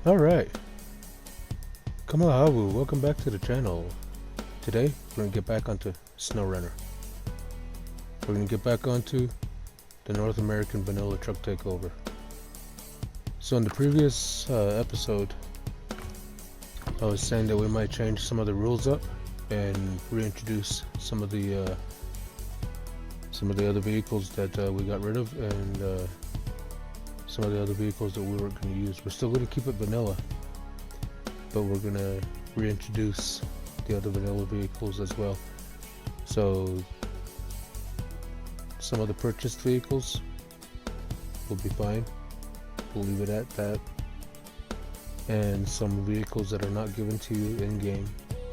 Alright, Kamahawu, welcome back to the channel. Today, we're going to get back onto SnowRunner. We're going to get back onto the North American Vanilla Truck Takeover. So in the previous episode, I was saying that we might change some of the rules up and reintroduce some of the other vehicles that we got rid of, and some of the other vehicles that we weren't going to use. We're still going to keep it vanilla, but we're going to reintroduce the other vanilla vehicles as well. So some of the purchased vehicles will be fine. We'll leave it at that. And some vehicles that are not given to you in game,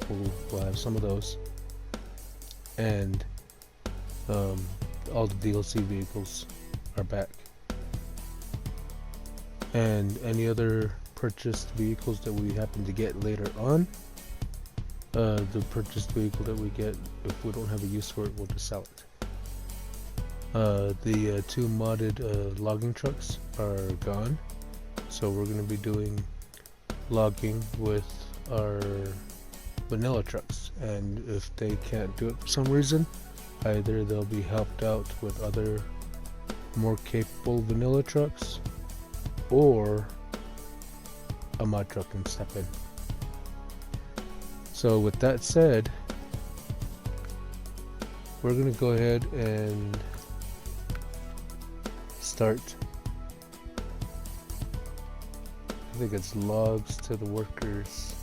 we'll have some of those. And all the DLC vehicles are back. And any other purchased vehicles that we happen to get later on, the purchased vehicle that we get, if we don't have a use for it, we'll just sell it. The two modded logging trucks are gone, so we're going to be doing logging with our vanilla trucks, and if they can't do it for some reason, either they'll be helped out with other more capable vanilla trucks, or a mod truck can step in. So with that said, we're gonna go ahead and start. I think it's logs to the workers.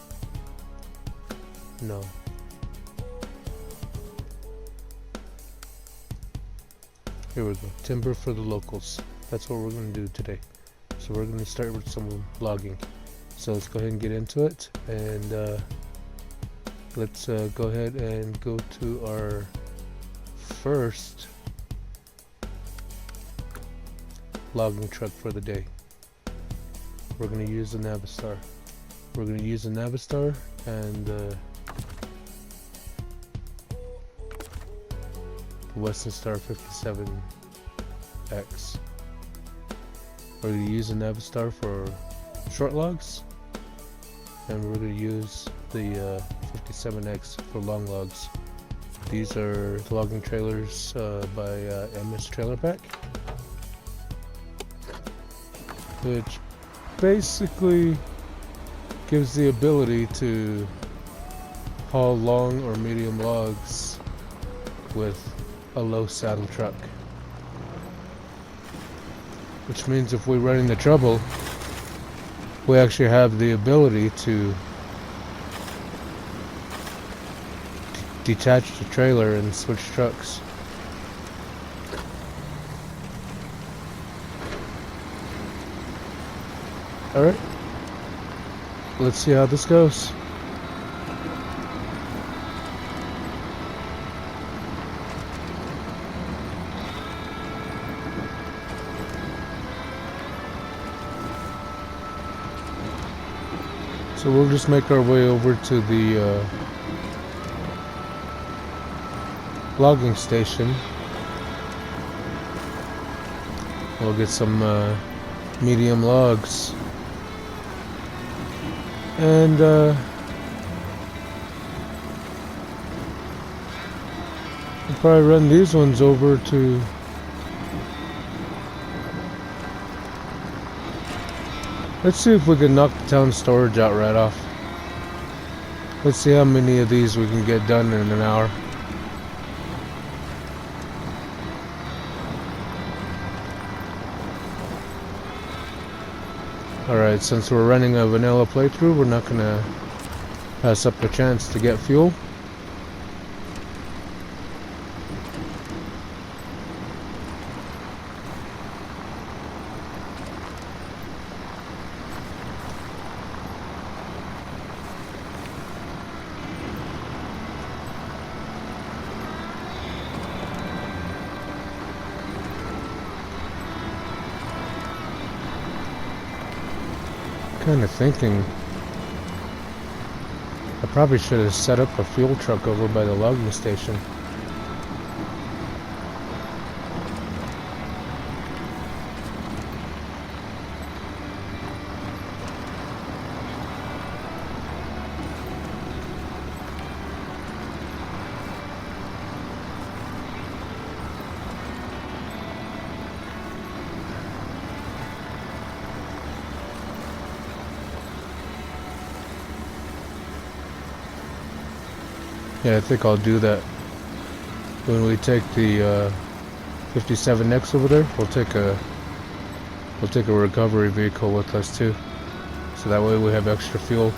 No. Here we go. Timber for the locals. That's what we're gonna do today. So we're going to start with some logging. So let's go ahead and get into it, and let's go ahead and go to our first logging truck for the day. We're going to use a Navistar. We're going to use a Navistar and the Western Star 57X. We're going to use a Navistar for short logs, and we're going to use the 57X for long logs. These are logging trailers by MS Trailer Pack, which basically gives the ability to haul long or medium logs with a low saddle truck. Which means if we run into trouble, we actually have the ability to detach the trailer and switch trucks. Alright, let's see how this goes. So we'll just make our way over to the logging station. We'll get some medium logs, and we'll probably run these ones over to let's see if we can knock the town storage out right off. Let's see how many of these we can get done in an hour. Alright, since we're running a vanilla playthrough, we're not gonna pass up the chance to get fuel. Kind of thinking I probably should have set up a fuel truck over by the logging station. Yeah, I think I'll do that. When we take the 57X over there, we'll take a recovery vehicle with us too. So that way we have extra fuel.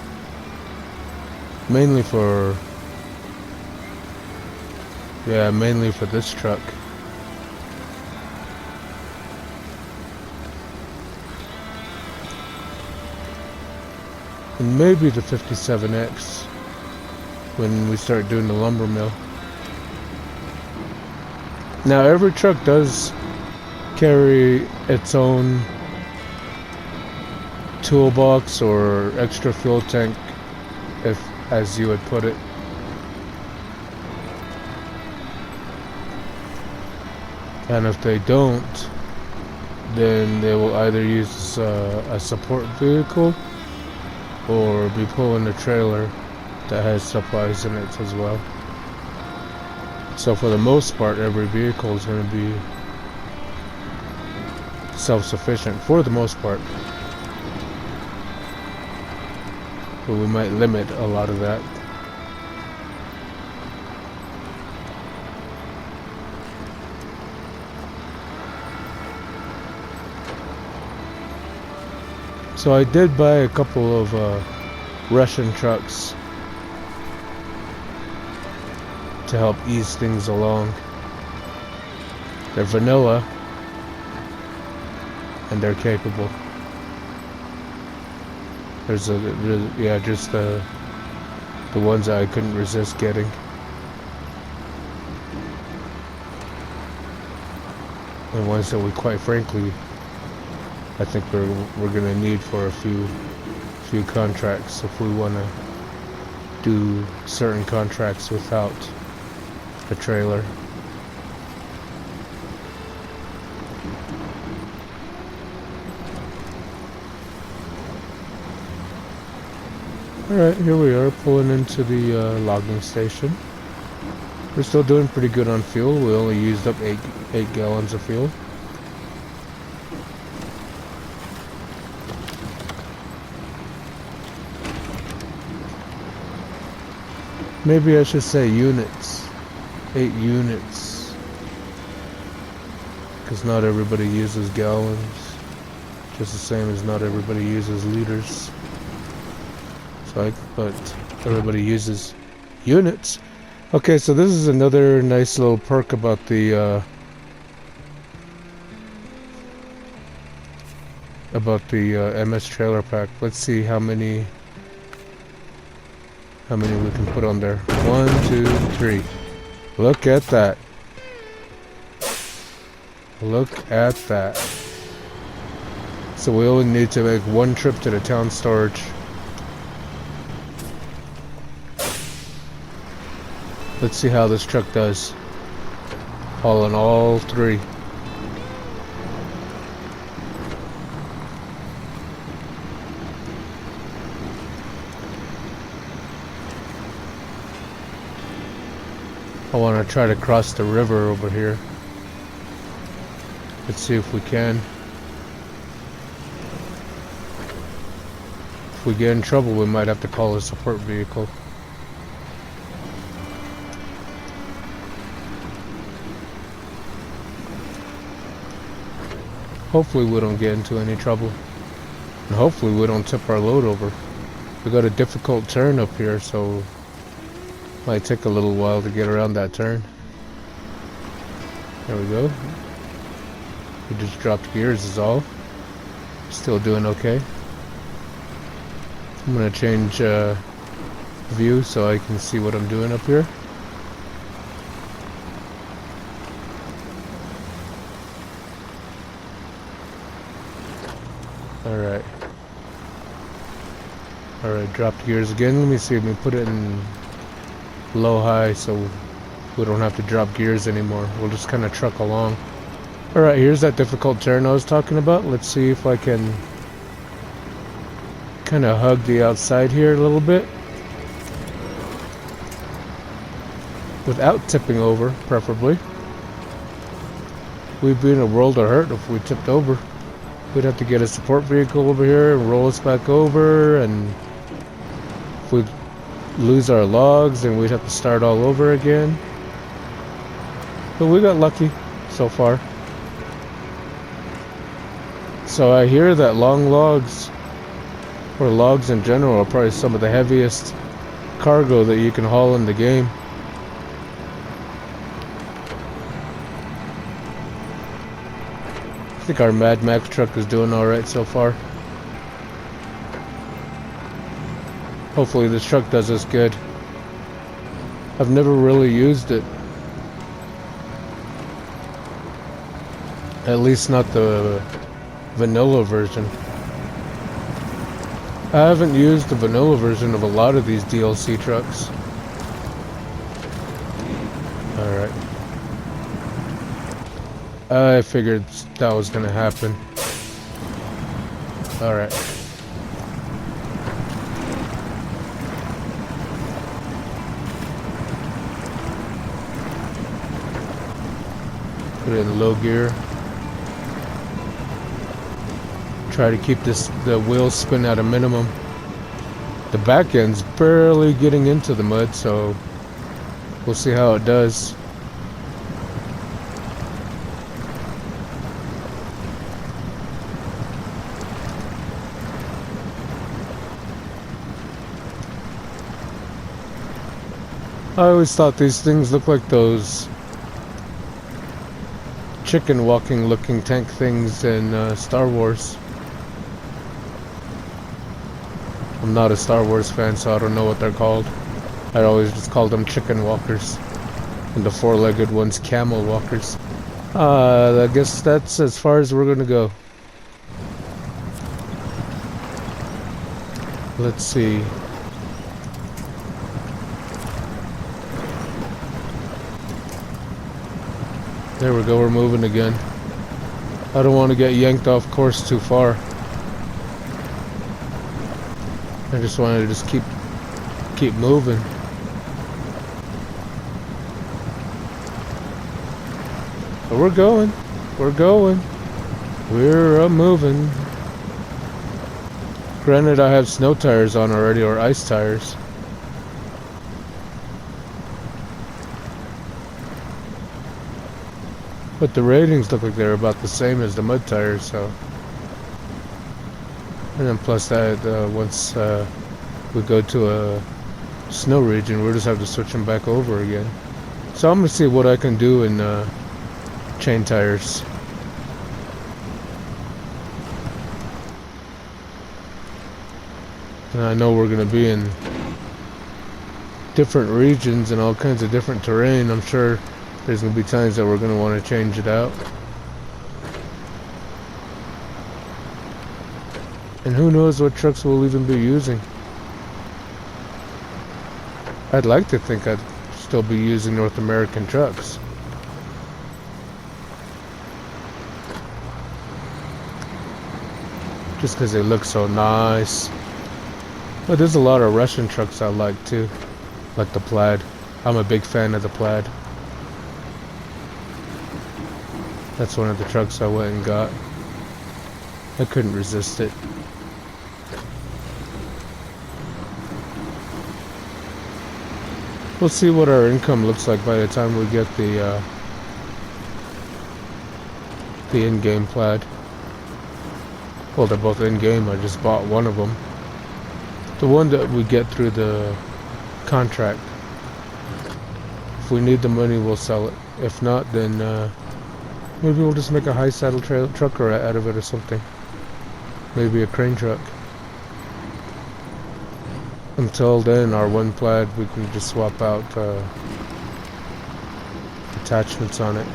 Mainly for this truck. And maybe the 57X when we start doing the lumber mill. Now every truck does carry its own toolbox or extra fuel tank, if as you would put it. And if they don't, then they will either use a support vehicle or be pulling a trailer that has supplies in it as well. So for the most part, every vehicle is going to be self-sufficient for the most part. But we might limit a lot of that. So I did buy a couple of Russian trucks to help ease things along. They're vanilla and they're capable. There's just the ones that I couldn't resist getting. And ones that we quite frankly I think we're gonna need for a few contracts if we wanna do certain contracts without a trailer. Alright, here we are pulling into the logging station. We're still doing pretty good on fuel. We only used up 8 gallons of fuel. Maybe I should say units. 8 units. Because not everybody uses gallons. Just the same as not everybody uses liters. But everybody uses units. Okay, so this is another nice little perk about the MS trailer pack. Let's see how many we can put on there. 1, 2, 3. Look at that. Look at that. So we only need to make 1 trip to the town storage. Let's see how this truck does. Hauling all 3. I want to try to cross the river over here. Let's see if we can. If we get in trouble, we might have to call a support vehicle. Hopefully we don't get into any trouble. And hopefully we don't tip our load over. We got a difficult turn up here, so might take a little while to get around that turn. There we go. We just dropped gears is all. Still doing okay. I'm gonna change view so I can see what I'm doing up here. Alright. Alright, dropped gears again. Let me see if we put it in low high so we don't have to drop gears anymore. We'll just kind of truck along. Alright, here's that difficult turn I was talking about. Let's see if I can kind of hug the outside here a little bit without tipping over, preferably. We'd be in a world of hurt if we tipped over. We'd have to get a support vehicle over here and roll us back over, and if we lose our logs and we'd have to start all over again. But we got lucky so far. So I hear that long logs, or logs in general, are probably some of the heaviest cargo that you can haul in the game. I think our Mad Max truck is doing alright so far. Hopefully this truck does us good. I've never really used it. At least not the vanilla version. I haven't used the vanilla version of a lot of these DLC trucks. Alright. I figured that was gonna happen. Alright. Put it in low gear. Try to keep the wheels spin at a minimum. The back end's barely getting into the mud, so we'll see how it does. I always thought these things looked like those chicken walking looking tank things in Star Wars. I'm not a Star Wars fan, so I don't know what they're called. I always just called them chicken walkers. And the four-legged ones camel walkers. I guess that's as far as we're gonna go. Let's see. There we go, we're moving again. I don't want to get yanked off course too far. I just wanted to just keep moving. But we're going. We're going. We're moving. Granted, I have snow tires on already, or ice tires. But the ratings look like they're about the same as the mud tires, so. And then plus that, once we go to a snow region, we'll just have to switch them back over again. So I'm gonna see what I can do in chain tires. And I know we're gonna be in different regions and all kinds of different terrain. I'm sure there's gonna be times that we're gonna want to change it out. And who knows what trucks we'll even be using. I'd like to think I'd still be using North American trucks. Just because they look so nice. But there's a lot of Russian trucks I like too. Like the Plaid. I'm a big fan of the Plaid. That's one of the trucks I went and got. I couldn't resist it. We'll see what our income looks like by the time we get the in-game Plaid. Well, they're both in-game. I just bought one of them. The one that we get through the contract. If we need the money, we'll sell it. If not, then maybe we'll just make a high saddle trucker out of it or something. Maybe a crane truck. Until then, our one Plaid, we can just swap out attachments on it.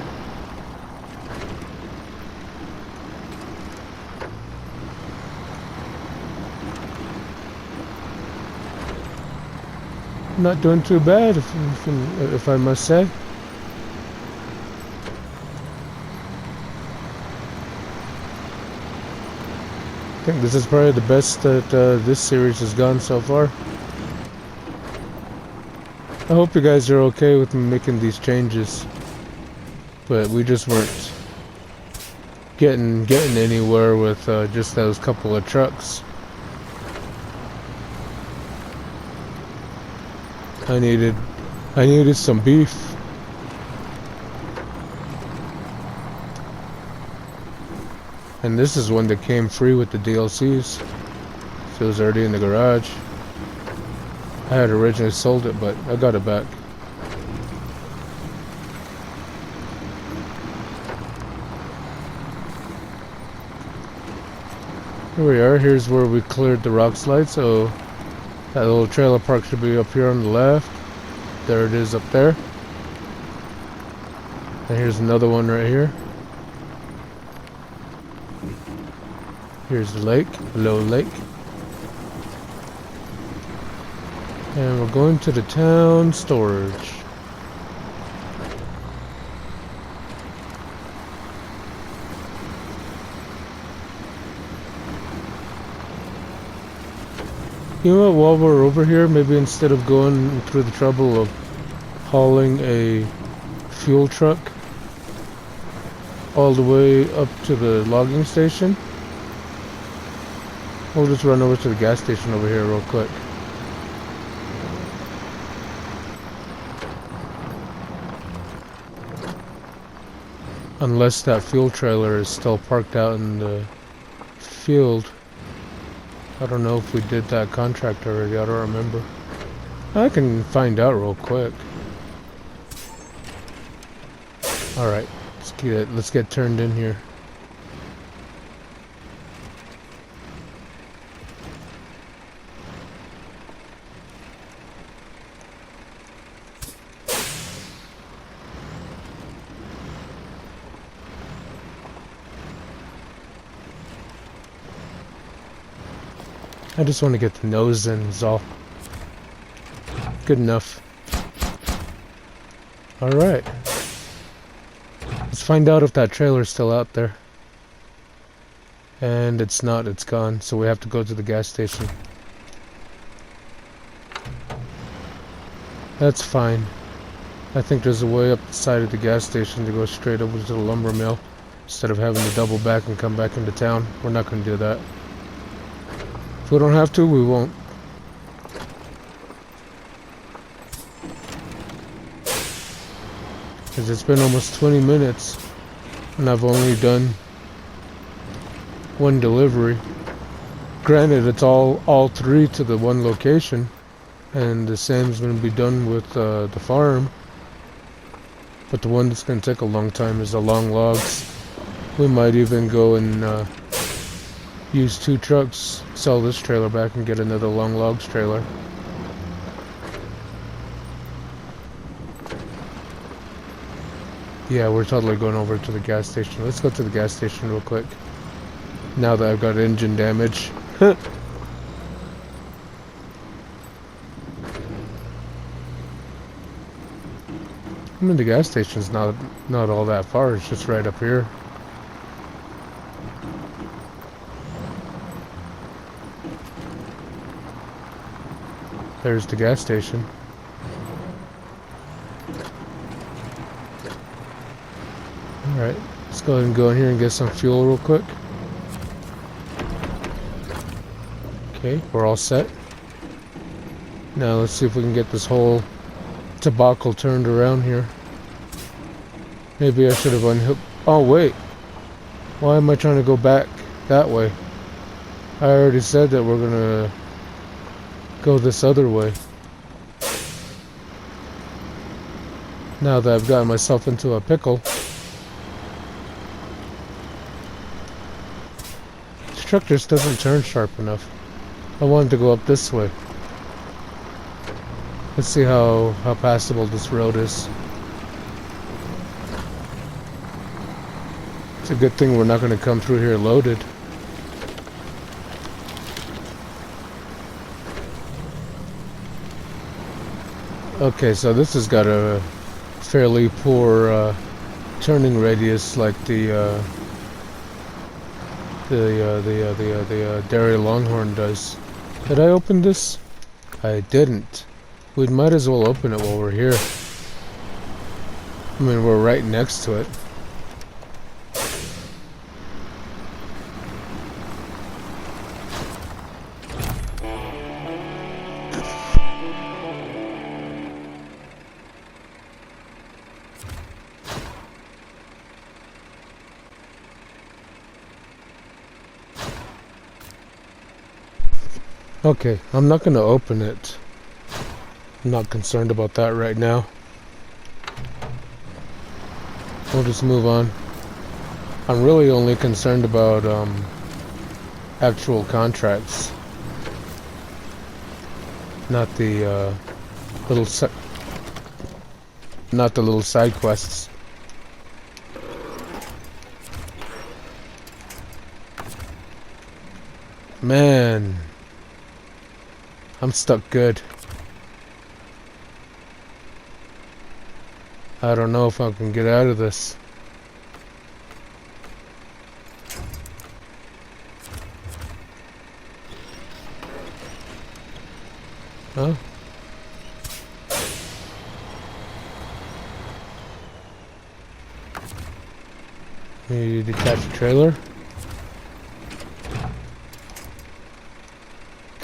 Not doing too bad, if I must say. I think this is probably the best that this series has gone so far. I hope you guys are okay with me making these changes, but we just weren't getting anywhere with just those couple of trucks. I needed some beef. And this is one that came free with the DLCs. So it was already in the garage. I had originally sold it, but I got it back. Here we are. Here's where we cleared the rock slide. So that little trailer park should be up here on the left. There it is up there. And here's another one right here. Here's the lake, low lake. And we're going to the town storage. You know what, while we're over here, maybe instead of going through the trouble of hauling a fuel truck all the way up to the logging station, we'll just run over to the gas station over here real quick. Unless that fuel trailer is still parked out in the field. I don't know if we did that contract already, I don't remember. I can find out real quick. Alright, let's get turned in here. I just want to get the nose in, is all. Good enough. Alright. Let's find out if that trailer's still out there. And it's not, it's gone. So we have to go to the gas station. That's fine. I think there's a way up the side of the gas station to go straight over to the lumber mill. Instead of having to double back and come back into town. We're not going to do that. If we don't have to, we won't. Because it's been almost 20 minutes and I've only done one delivery. Granted, it's all three to the one location, and the same's going to be done with the farm. But the one that's going to take a long time is the long logs. We might even go and use 2 trucks, sell this trailer back and get another long logs trailer. Yeah, we're totally going over to the gas station. Let's go to the gas station real quick. Now that I've got engine damage. I mean, the gas station's not all that far. It's just right up here. There's the gas station. Alright, let's go ahead and go in here and get some fuel real quick. Okay, we're all set. Now let's see if we can get this whole debacle turned around here. Maybe I should have unhooked. Oh wait, why am I trying to go back that way? I already said that we're gonna go this other way. Now that I've gotten myself into a pickle. This truck just doesn't turn sharp enough. I wanted to go up this way. Let's see how passable this road is. It's a good thing we're not going to come through here loaded. Okay, so this has got a fairly poor turning radius, like the Dairy Longhorn does. Did I open this? I didn't. We might as well open it while we're here. I mean, we're right next to it. Okay, I'm not gonna open it. I'm not concerned about that right now. We'll just move on. I'm really only concerned about actual contracts, not the little not the little side quests. Man, I'm stuck good. I don't know if I can get out of this. Huh? Maybe detach a trailer.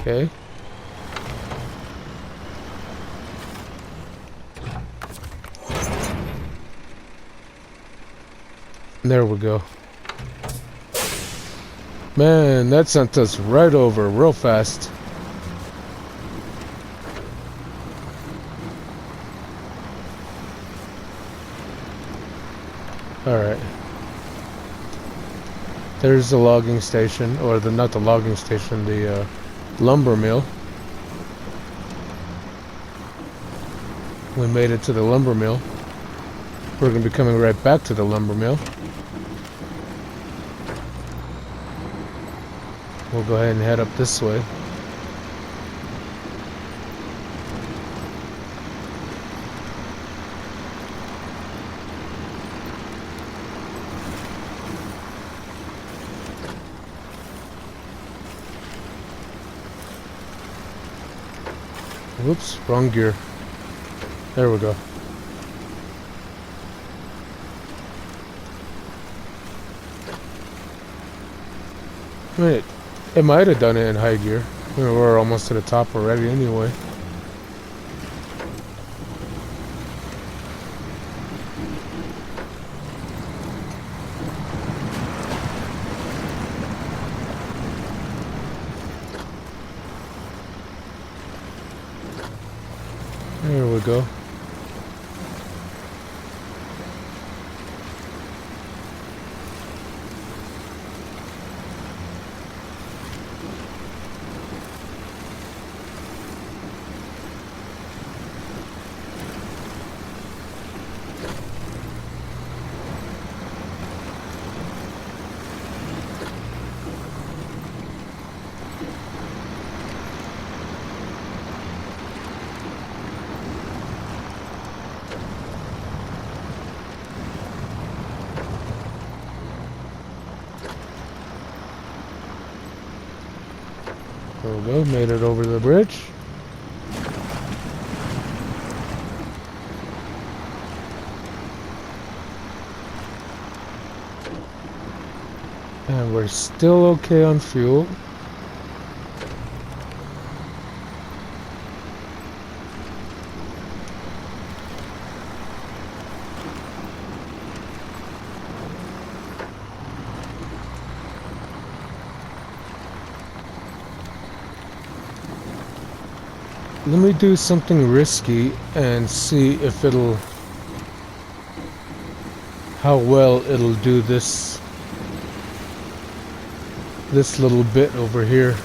Okay. There we go. Man, that sent us right over real fast. Alright. There's the logging station, or not the logging station, the lumber mill. We made it to the lumber mill. We're going to be coming right back to the lumber mill. We'll go ahead and head up this way. Whoops, wrong gear. There we go. I mean, it might have done it in high gear. I mean, we're almost to the top already anyway. There we go. There we go, made it over the bridge. And we're still okay on fuel. Let me do something risky and see if how well it'll do this little bit over here.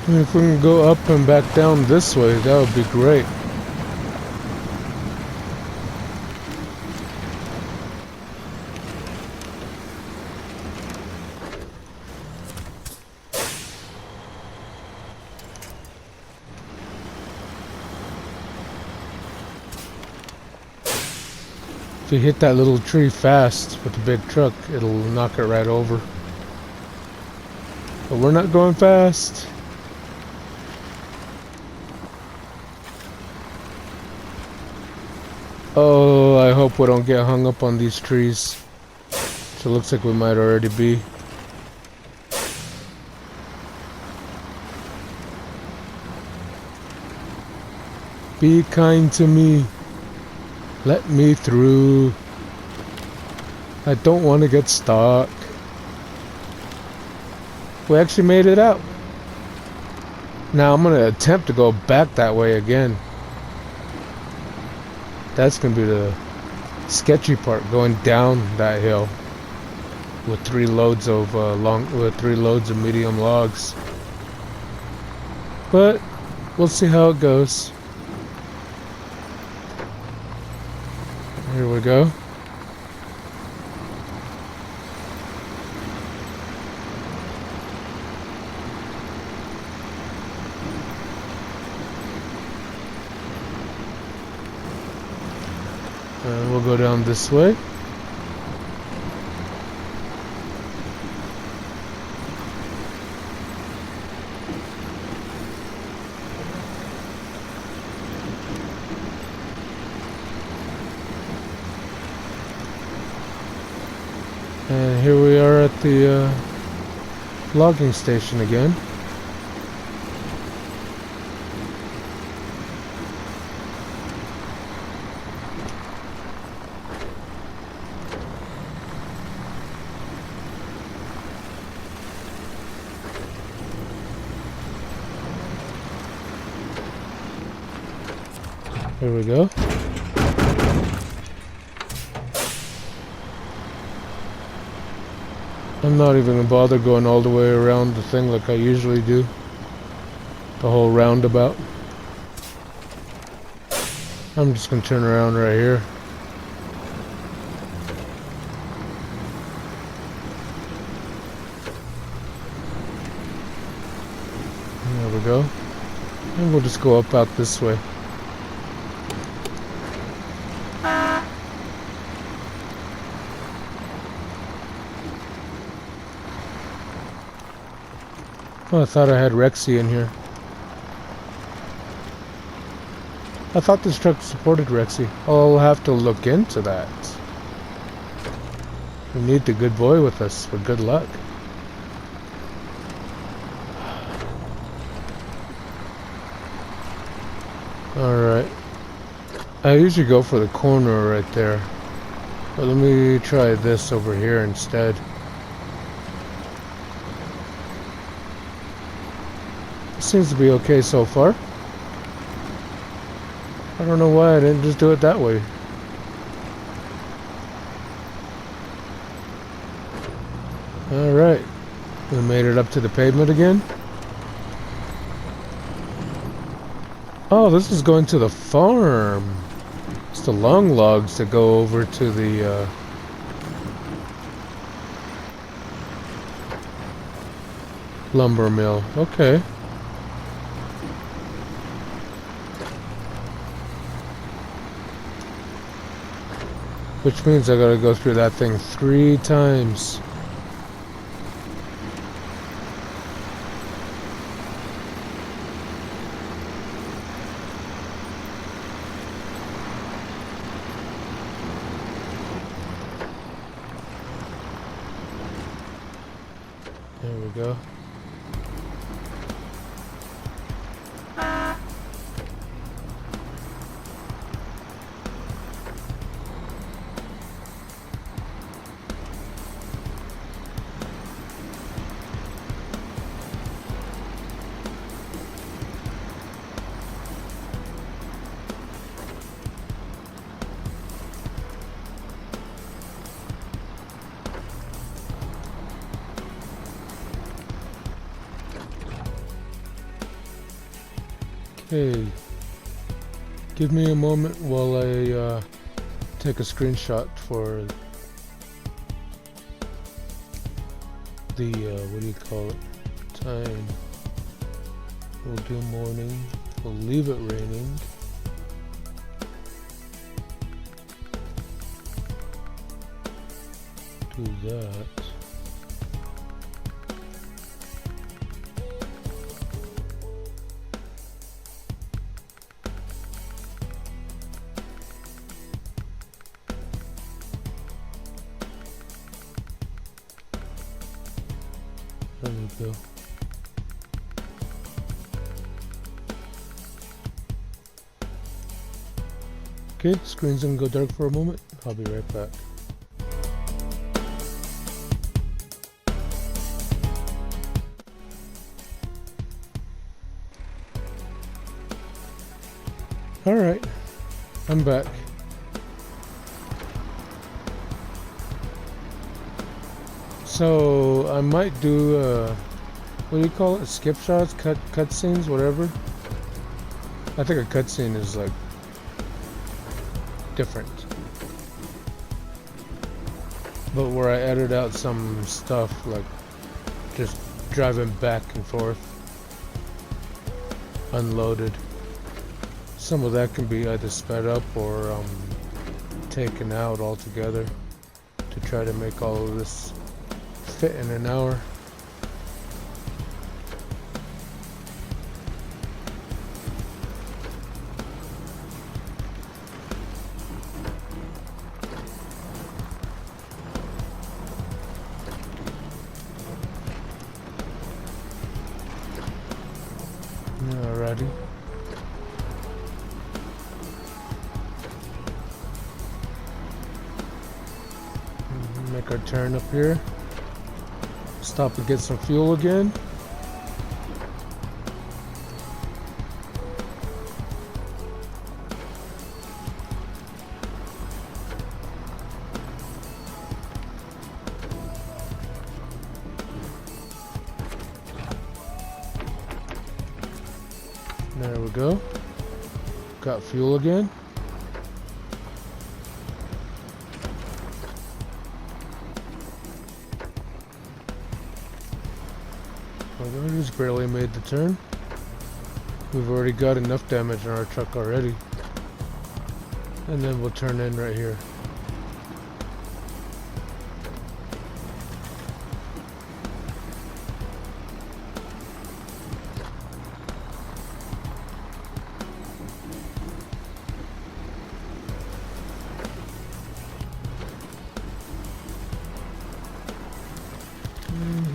If we can go up and back down this way, that would be great. If you hit that little tree fast with the big truck, it'll knock it right over. But we're not going fast. Oh, I hope we don't get hung up on these trees. So it looks like we might already be. Be kind to me. Let me through. I don't want to get stuck. We actually made it out. Now I'm going to attempt to go back that way again. That's going to be the sketchy part, going down that hill with 3 loads of 3 loads of medium logs. But we'll see how it goes. Here we go. And we'll go down this way. And here we are at the logging station again. Here we go. I'm not even gonna bother going all the way around the thing like I usually do. The whole roundabout. I'm just gonna turn around right here. There we go. And we'll just go up out this way. Oh, I thought I had Rexy in here. I thought this truck supported Rexy. I'll have to look into that. We need the good boy with us for good luck. Alright. I usually go for the corner right there. But let me try this over here instead. Seems to be okay so far. I don't know why I didn't just do it that way. Alright. We made it up to the pavement again. Oh, this is going to the farm. It's the long logs that go over to the lumber mill. Okay. Which means I gotta go through that thing 3 times. There we go. Okay, give me a moment while I take a screenshot for the, what do you call it, time. We'll do morning, we'll leave it raining. Do that. There we go. Okay, screen's gonna go dark for a moment. I'll be right back. Alright, I'm back. So I might do what do you call it? Skip shots, cut scenes, whatever. I think a cutscene is like different, but where I edit out some stuff, like just driving back and forth, unloaded. Some of that can be either sped up or taken out altogether to try to make all of this fit in an hour. Alrighty. Make our turn up here. Stop and get some fuel again. There we go. Got fuel again. We just barely made the turn. We've already got enough damage on our truck already. And then we'll turn in right here.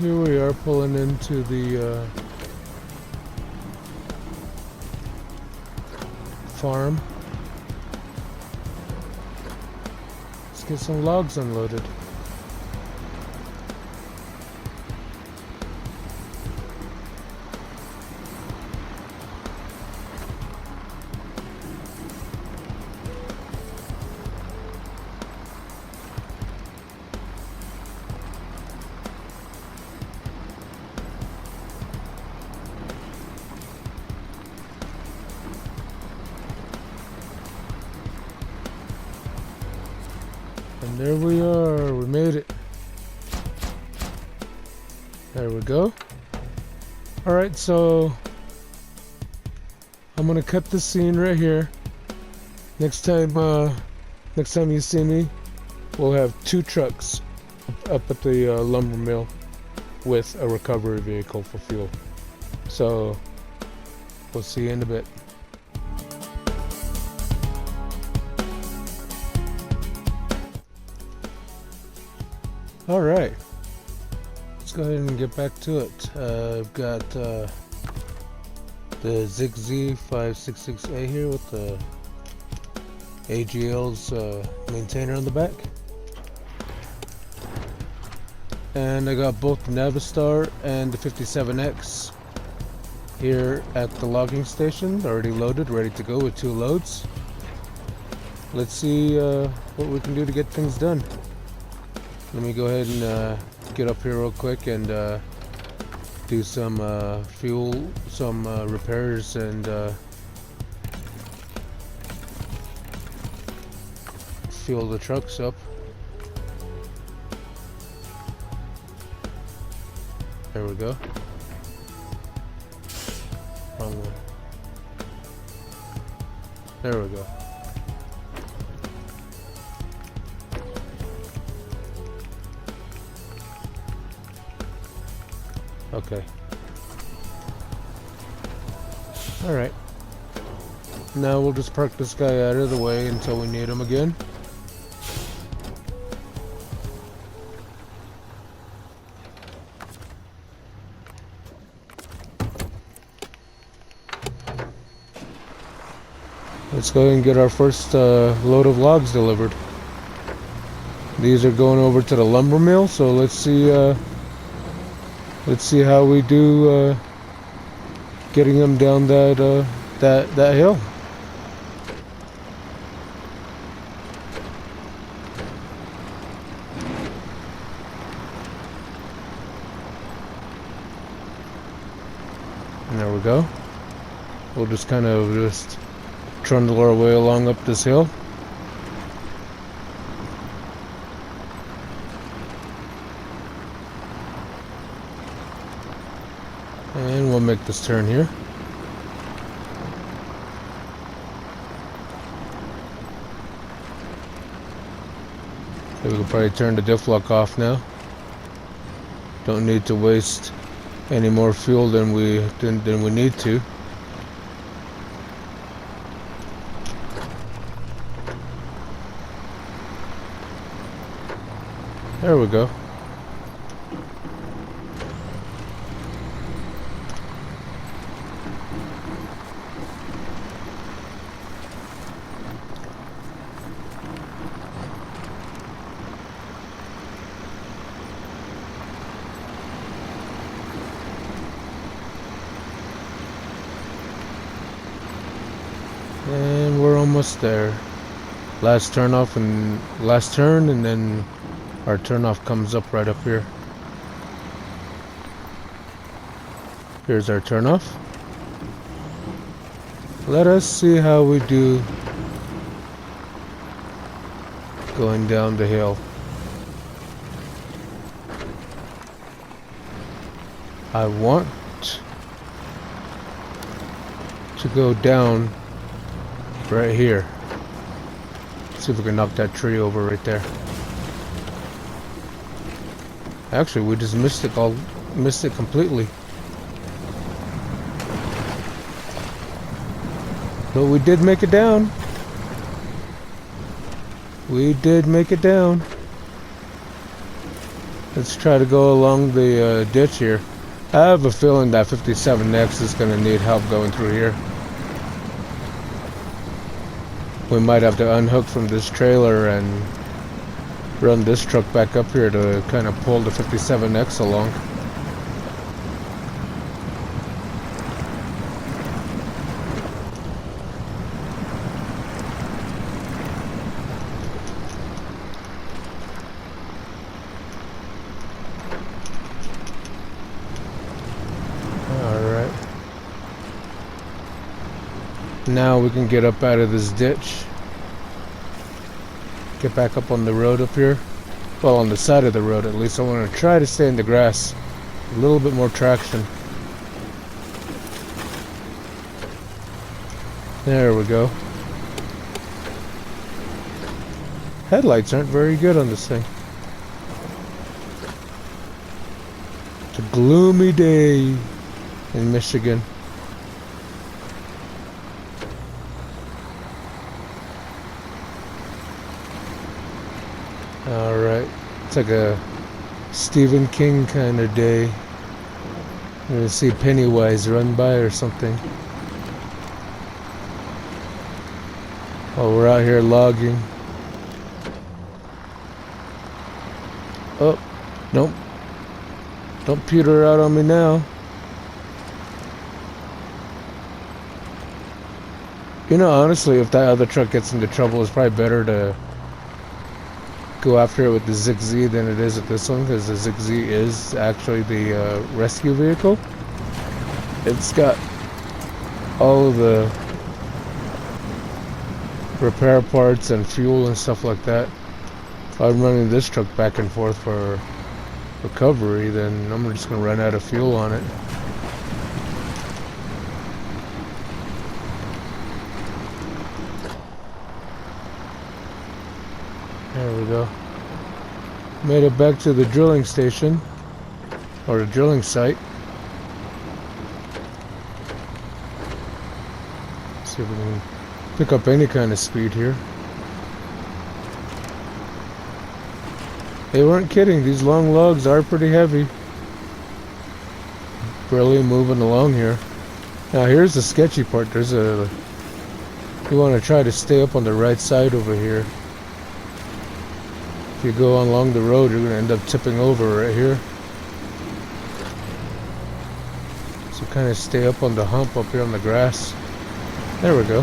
Here we are pulling into the farm. Let's get some logs unloaded. And there we are, we made it. There we go. Alright, so I'm gonna cut the scene right here. Next time you see me, we'll have 2 trucks up at the lumber mill with a recovery vehicle for fuel. So we'll see you in a bit. Alright, let's go ahead and get back to it. I've got the ZigZ 566A here with the AGL's maintainer on the back. And I got both the Navistar and the 57X here at the logging station, already loaded, ready to go with 2 loads. Let's see what we can do to get things done. Let me go ahead and get up here real quick and do some repairs and fuel the trucks up. There we go. Wrong one. There we go. Okay. Alright. Now we'll just park this guy out of the way until we need him again. let's go ahead and get our first load of logs delivered. These are going over to the lumber mill, so let's see how we do getting them down that hill. And there we go. We'll just kind of trundle our way along up this hill. And we'll make this turn here. So we can probably turn the diff lock off now. Don't need to waste any more fuel than we need to. There we go. And we're almost there. Last turn, and then our turnoff comes up right up here. Here's our turnoff. Let us see how we do going down the hill. I want to go down right here. See if we can knock that tree over right there. Actually, we just missed it completely. But we did make it down. We did make it down. Let's try to go along the ditch here. I have a feeling that 57X is going to need help going through here. We might have to unhook from this trailer and run this truck back up here to kind of pull the 57X along. Alright. Now we can get up out of this ditch. Get back up on the road up here. Well, on the side of the road at least. I want to try to stay in the grass. A little bit more traction. There we go. Headlights aren't very good on this thing. It's a gloomy day in Michigan. Alright, it's like a Stephen King kind of day. I'm gonna see Pennywise run by or something. Oh, we're out here logging. Oh, nope. Don't pewter out on me now. You know, honestly, if that other truck gets into trouble, it's probably better to go after it with the ZZ than it is with this one, because the ZZ is actually the rescue vehicle. It's got all of the repair parts and fuel and stuff like that. If I'm running this truck back and forth for recovery, then I'm just going to run out of fuel on it. There we go. Made it back to the drilling station, or the drilling site. See if we can pick up any kind of speed here. They weren't kidding, these long logs are pretty heavy. Really moving along here. Now here's the sketchy part. There's a You want to try to stay up on the right side over here. If you go along the road, you're going to end up tipping over right here. So kind of stay up on the hump up here on the grass. There we go.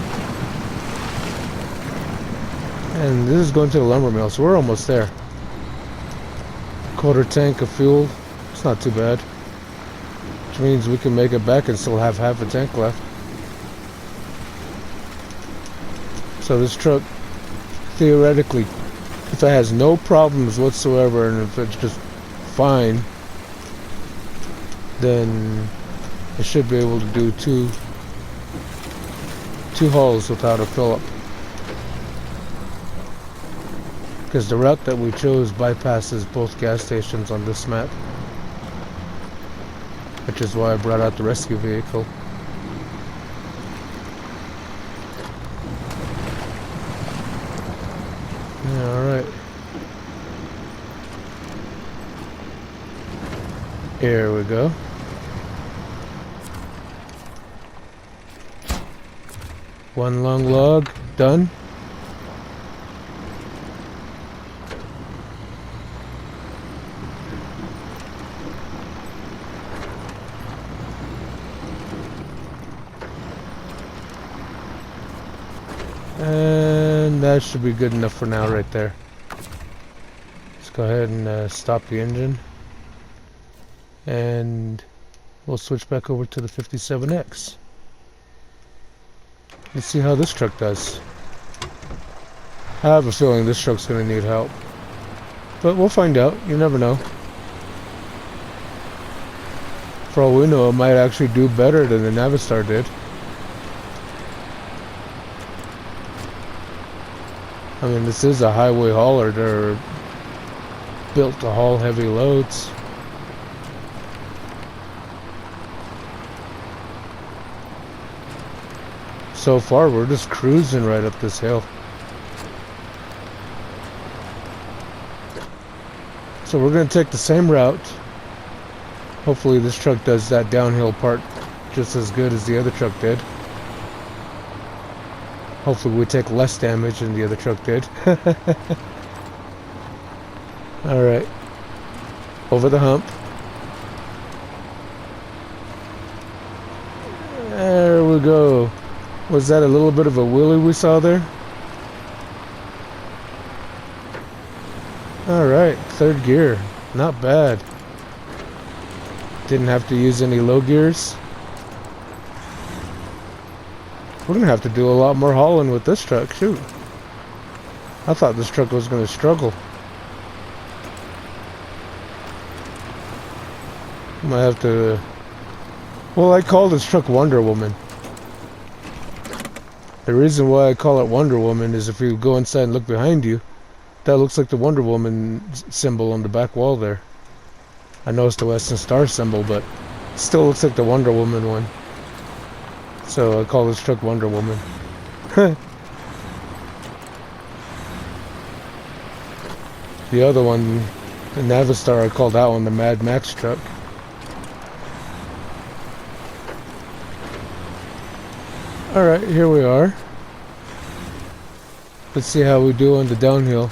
And this is going to the lumber mill, so we're almost there. Quarter tank of fuel. It's not too bad. Which means we can make it back and still have half a tank left. So this truck, theoretically, if it has no problems whatsoever and if it's just fine, then it should be able to do two hauls without a fill-up. Because the route that we chose bypasses both gas stations on this map, which is why I brought out the rescue vehicle. Alright. Here we go. One long log, done. And that should be good enough for now right there. Let's go ahead and stop the engine. And we'll switch back over to the 57X. Let's see how this truck does. I have a feeling this truck's going to need help. But we'll find out. You never know. For all we know, it might actually do better than the Navistar did. I mean, this is a highway hauler. They're built to haul heavy loads. So far, we're just cruising right up this hill. So we're going to take the same route. Hopefully this truck does that downhill part just as good as the other truck did. Hopefully we take less damage than the other truck did. Alright. Over the hump. There we go. Was that a little bit of a wheelie we saw there? Alright, third gear. Not bad. Didn't have to use any low gears. We're going to have to do a lot more hauling with this truck. Shoot. I thought this truck was going to struggle. Might have to... Well, I call this truck Wonder Woman. The reason why I call it Wonder Woman is if you go inside and look behind you, that looks like the Wonder Woman symbol on the back wall there. I know it's the Western Star symbol, but it still looks like the Wonder Woman one. So I call this truck Wonder Woman. The other one, the Navistar, I call that one the Mad Max truck. Alright, here we are. Let's see how we do on the downhill.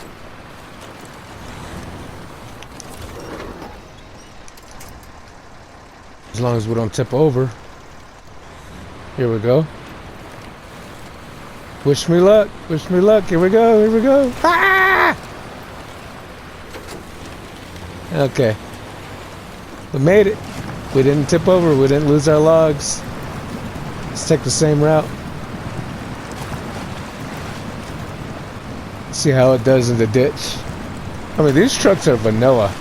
As long as we don't tip over. Here we go. Wish me luck. Wish me luck. Here we go. Here we go. Ah! Okay. We made it. We didn't tip over. We didn't lose our logs. Let's take the same route. See how it does in the ditch. I mean, these trucks are vanilla.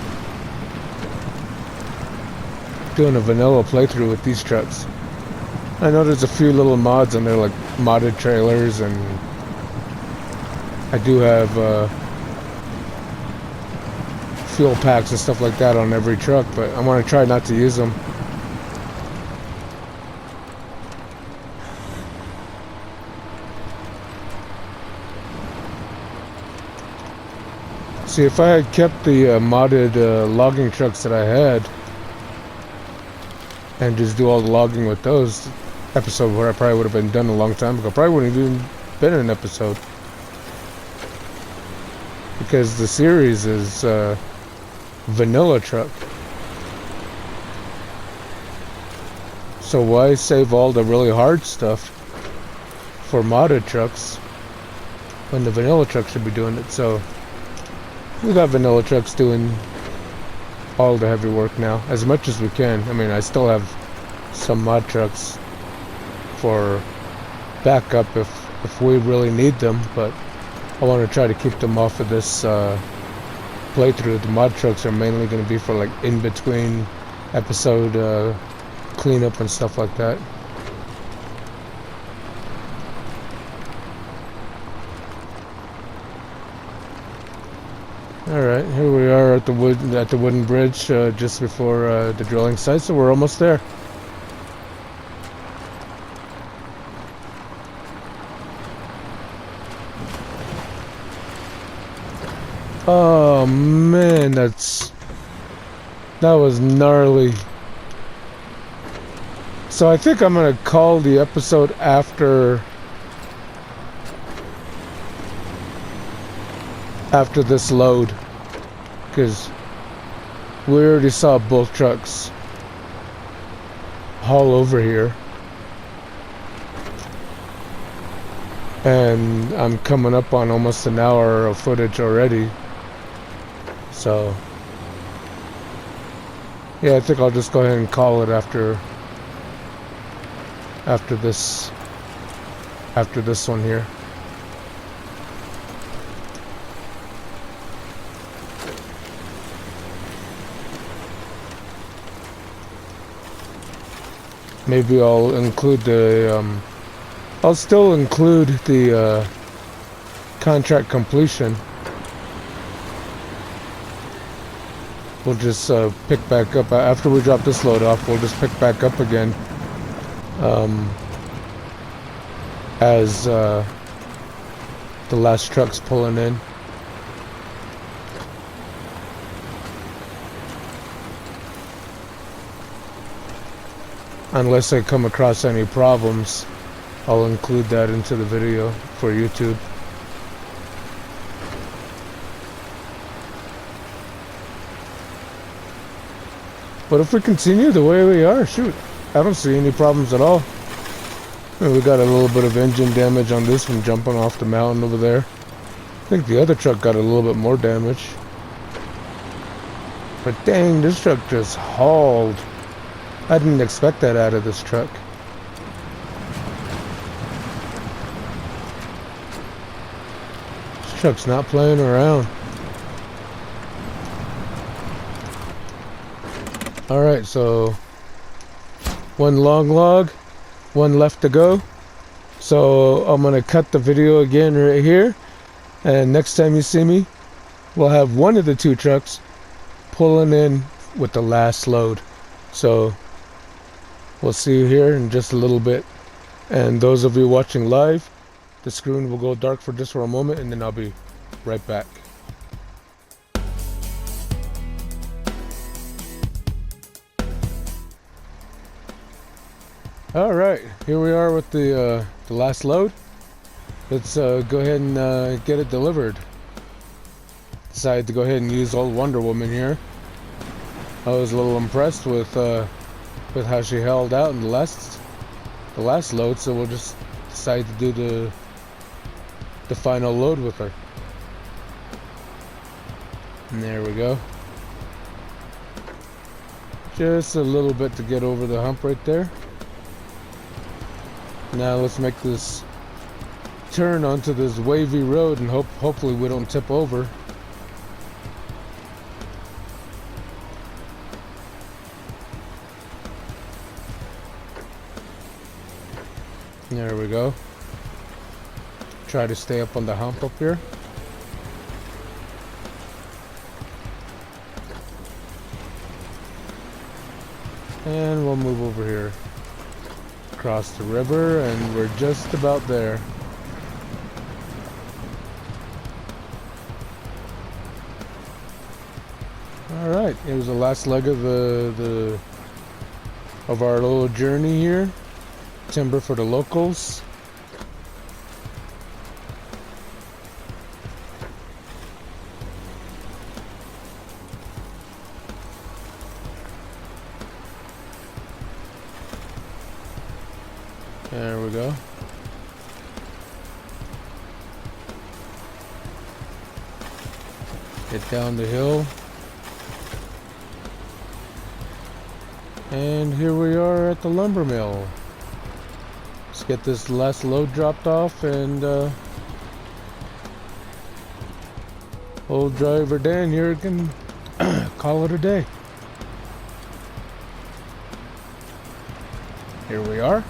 Doing a vanilla playthrough with these trucks. I know there's a few little mods on there, like modded trailers, and I do have fuel packs and stuff like that on every truck, but I want to try not to use them. See, if I had kept the modded logging trucks that I had and just do all the logging with those, episode where I probably would have been done a long time ago. Probably wouldn't even been an episode. Because the series is vanilla truck. So why save all the really hard stuff for modded trucks when the vanilla truck should be doing it? So we got vanilla trucks doing all the heavy work now, as much as we can. I mean, I still have some mod trucks for backup if we really need them, but I want to try to keep them off of this playthrough. The mod trucks are mainly going to be for like in between episode cleanup and stuff like that. Alright, here we are at the wooden bridge just before the drilling site, so we're almost there. Oh man, that was gnarly. So I think I'm gonna call the episode after this load, because we already saw both trucks haul over here, and I'm coming up on almost an hour of footage already. So yeah, I think I'll just go ahead and call it after this one here. Maybe I'll include the I'll still include the contract completion. We'll just pick back up after we drop this load off. We'll just pick back up again as the last truck's pulling in. Unless I come across any problems, I'll include that into the video for YouTube. But if we continue the way we are, shoot, I don't see any problems at all. We got a little bit of engine damage on this one jumping off the mountain over there. I think the other truck got a little bit more damage. But dang, this truck just hauled. I didn't expect that out of this truck. This truck's not playing around. Alright, so one long log, one left to go. So I'm gonna cut the video again right here, and next time you see me, we'll have one of the two trucks pulling in with the last load. So we'll see you here in just a little bit. And those of you watching live, the screen will go dark for just for a moment, and then I'll be right back. Alright, here we are with the last load. Let's go ahead and get it delivered. Decided to go ahead and use old Wonder Woman here. I was a little impressed with how she held out in the last load, so we'll just decide to do the final load with her. And there we go. Just a little bit to get over the hump right there. Now let's make this turn onto this wavy road and hopefully we don't tip over. There we go. Try to stay up on the hump up here. And we'll move over here. Across the river, and we're just about there. Alright, here's the last leg of of our little journey here. Timber for the locals. There we go. Get down the hill. And here we are at the lumber mill. Let's get this last load dropped off, and old driver Dan here can call it a day. Here we are.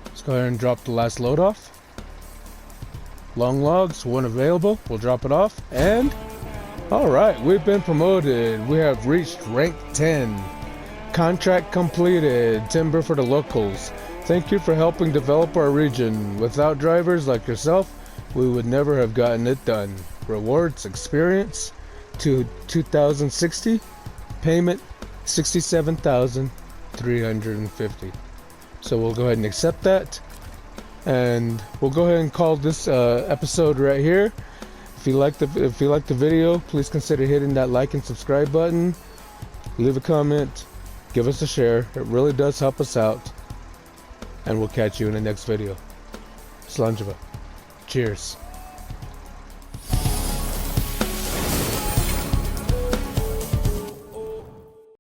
Let's go ahead and drop the last load off. Long logs, one available. We'll drop it off. And alright, we've been promoted. We have reached rank 10. Contract completed. Timber for the locals. Thank you for helping develop our region. Without drivers like yourself, we would never have gotten it done. Rewards, experience to 2060. Payment 67,350. So we'll go ahead and accept that. And we'll go ahead and call this episode right here. If you like the video, please consider hitting that like and subscribe button. Leave a comment. Give us a share. It really does help us out. And we'll catch you in the next video. Slanjava. Cheers.